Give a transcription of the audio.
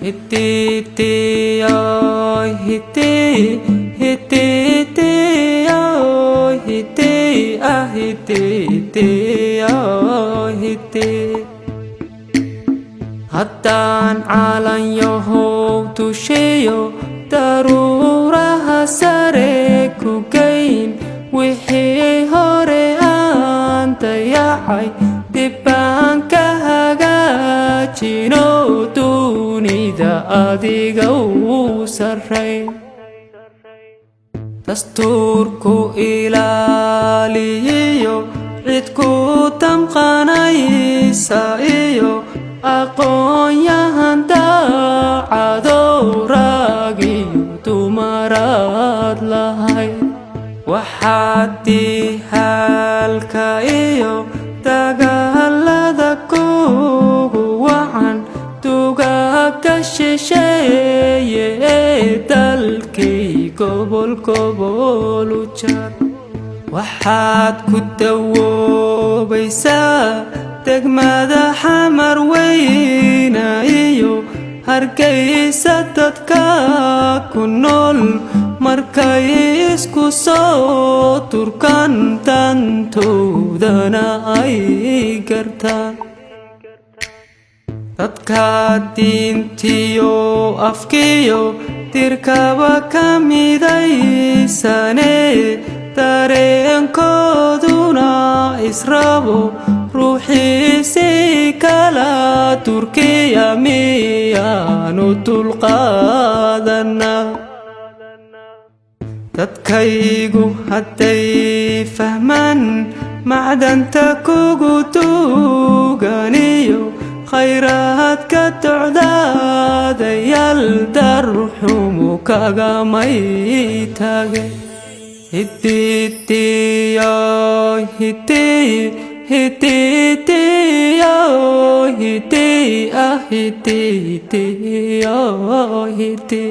Hiti ơi hiti, hiti ơi hiti, hiti ơi hiti. Haddaan calanyaho tusheeyo daruuraha sare ku geyn, wixii hore aan dayacay dib baan ka hagaajino, dunida adiga u sarreyn. Dastuurku ilaaliyo cid ku damqanaysa iyo aqoon-yahan daacadow rag iyo dumaraad lahayd. Waxaad dihalka iyo dagaalada kugu wacan dugaagta shisheeye ee dalkii gobol gobol u jar. Waxaad ku dawoobaysaa degmada xamar weyna iyo Hargeysa dadka ku nool markay isku soo turkaan dantoodana ay gartaan. Dadka diintiyo afkiyo dirkaba ka midaysane, dareenkooduna israbo ruuxiisi kala Turkiya miyaanu dulqaadanaa. Dadkaygu hadday fahmaan macdanta kugu duganiyo khayraadka docdaadayaal darxumu kagamay taage. Hiti ơi hiti, hiti ơi hiti, hiti ơi hiti.